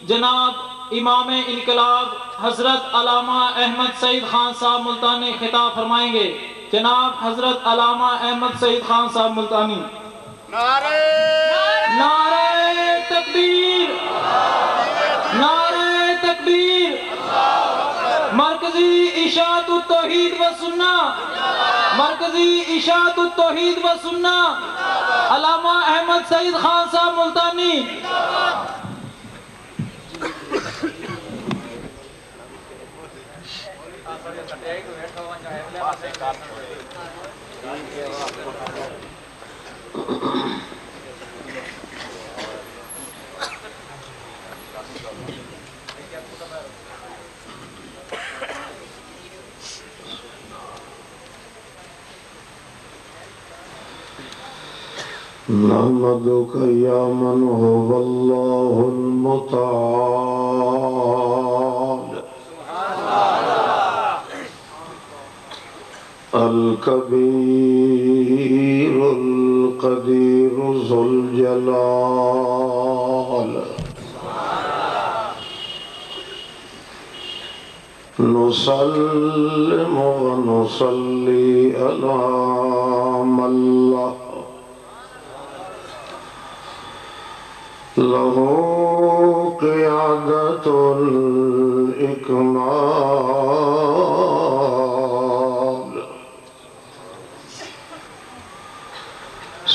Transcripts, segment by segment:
जनाब इमाम इनकलाब हजरत अलामा अहमद सईद खान साहब मुल्तानी खिताब फरमाएंगे। जनाब हजरत अलामा अहमद सईद खान साहब मुल्तानी। नारे नारे तकबीर, नारे तकबीर। मरकजी इशाअतुत तौहीद व सुन्ना, मरकजी इशाअतुत तौहीद व सुन्ना अलामा अहमद सईद खान साहब मुल्तानी। नहमदुक या मन हुवल्लाहुल मुतआल अल कबीरुल क़दीर ज़ुल जलाल। नुसल्लिमु व नुसल्ली अला मल्ला लहू क़ियादतुल इकमाल।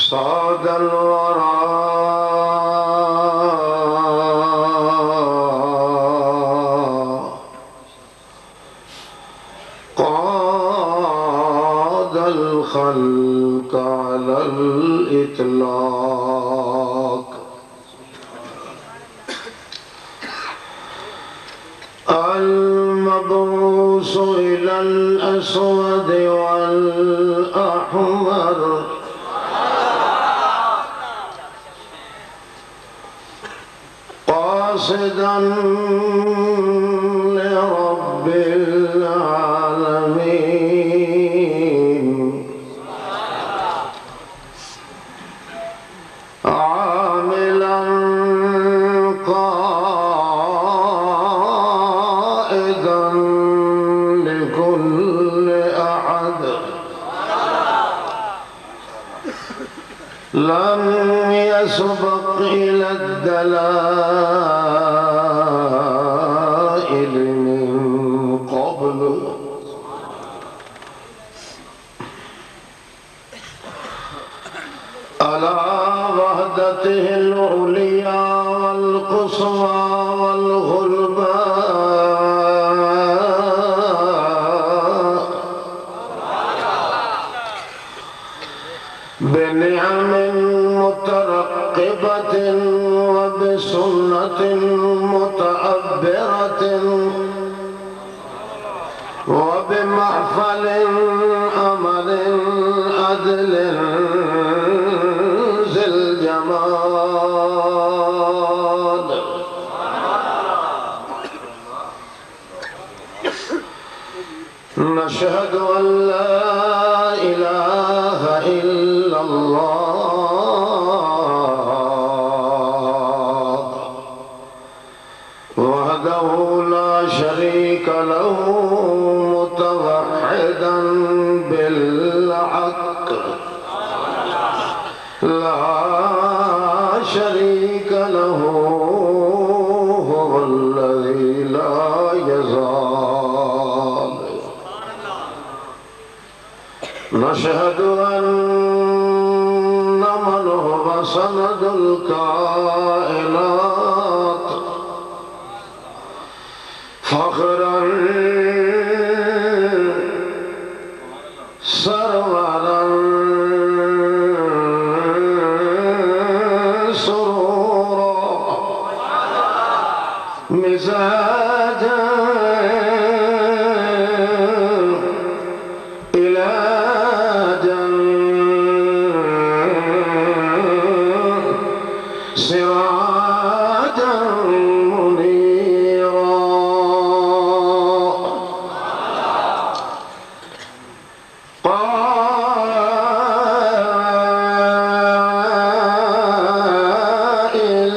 सादल वरा क़ादल ख़ल्क़ अलल इतलाक़। المبعوث إلى الأسود والأحمر قاصدا لرب العالمين عاملا لكل أحد لم يسبق إلى الدلائل من قبل على وحدته العليا والقصوى والغلبى بنعم مترقبة وبسنة متعبرة وبمحفل أمل عدل ذي الجمال. نشهد أن لا إله إلا الله وحده لا شريك له متوحدا بالحق لا شريك له هو الذي لا يزال. نشهد أن من هو سند الكائنات فخرا سرورا سرورا مزاجا سراجا منيرا قائل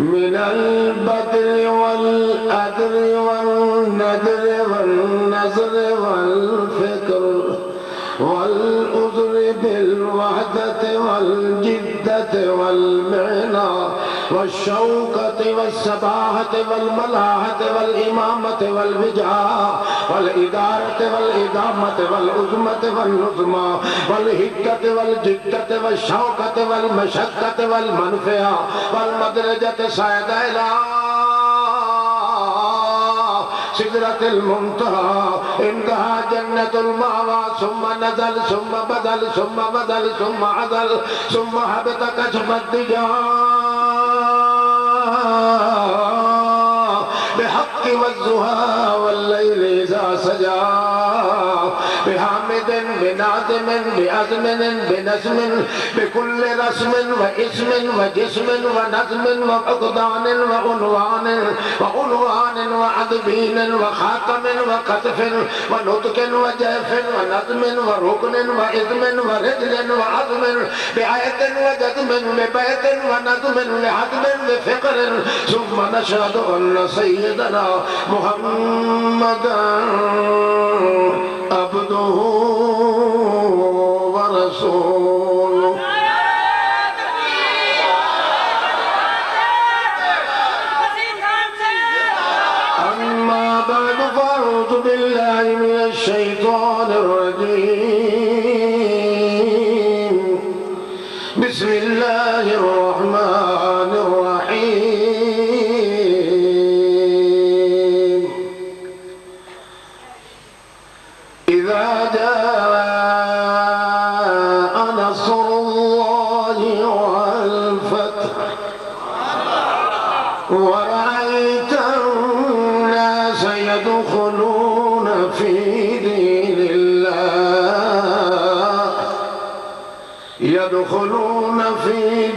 मिनल बद्र वल अद्र वल नद्र वल नज़र वल फिक्र वल उज़्र बिल वहदत वल जिद्दत वल मिना वश्शौकत वस्सबाहत वल मलाहत वल इमामत वल विजाह वल इदारत वल इदामत वल उज़मत वल नुज़मा वल हिक्कत वल जिद्दत वल शौकत वल मशक्कत वल मनफ़िया वल मदरजत सायदा इला सिदरतुल मुंतहा इंतहा जन्नतुल मावा सुम्मा नज़ल सुम्मा बदल सुम्मा बदल सुम्मा अदल सुम्मा हबता कशमद्दिजा बिहक्कि वज़्ज़ुहा वल्लैल इज़ा सजा बिहामिदिन बिनाज़िमिन बिअज़मिन बिनज़्मिन बिकुल्लि रस्मिन व इस्मिन व जिस्मिन व नज़्मिन व फ़क़दानिन व उन्वानिन व अदबीनिन व ख़ातमिन व क़त्फ़िन व नुत्क़िन व जैफ़िन व नज़्मिन व रुकनिन व इज़्मिन व रिजलिन व अज़्मिन बिआयतिन व जज़्मिन बिबैतिन व नज़्मिन बिहदमिन बिफ़िक़्रिन सुम्मा नशहदु अन्न सय्यदना मुहम्मदन अब्दुहु व रसूलुहु अम्मा बअद फ़अऊज़ु बिल्लाहि मिनश शैतानिर रजीम बिस्मिल्लाहिर रहमानिर रहीम इज़ा जाअ नस्रुल्लाहि वल फ़त्ह ورأيت الناس يدخلون في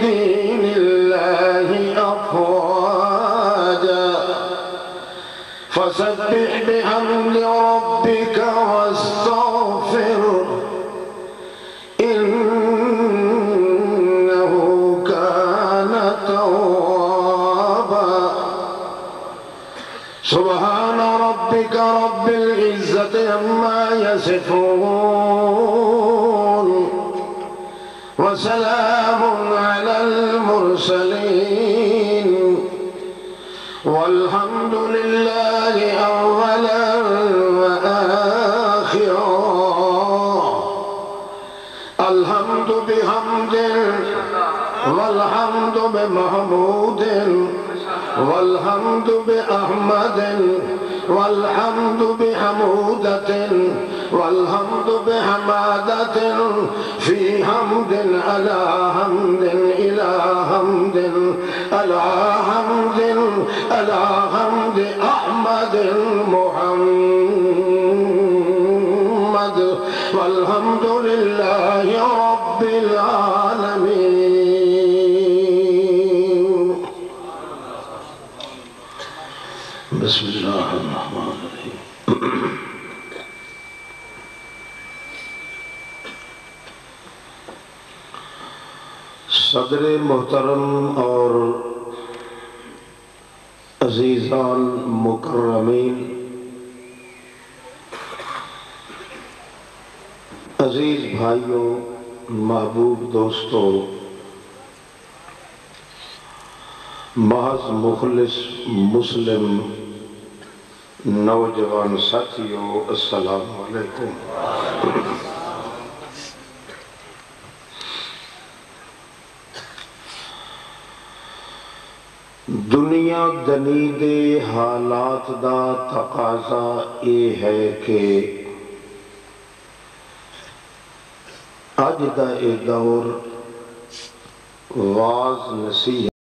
دين الله أفواجا فسبح بحمد ربك واستغفره إنه كان توابا سبحان ربك رب العزة عما يصفون وسلام على المرسلين والحمد لله أولا وآخرا الحمد بحمد والحمد بمحمود والحمد بأحمد والحمد بحمودة والحمد بحمادة في حمد على حمد إلى حمد على حمد على حمد أحمد محمد والحمد لله رب العالمين بسم الله الرحمن الرحيم सदर मोहतरम और अजीज़ान मुकर्रमीन अजीज़ भाइयों महबूब दोस्तों महज मुखलिस मुस्लिम नौजवान साथियों अस्सलाम वालेकुम। दुनिया दनी दे हालात दा तकाजा ये है कि अज दा ये दौर वाज नसीहत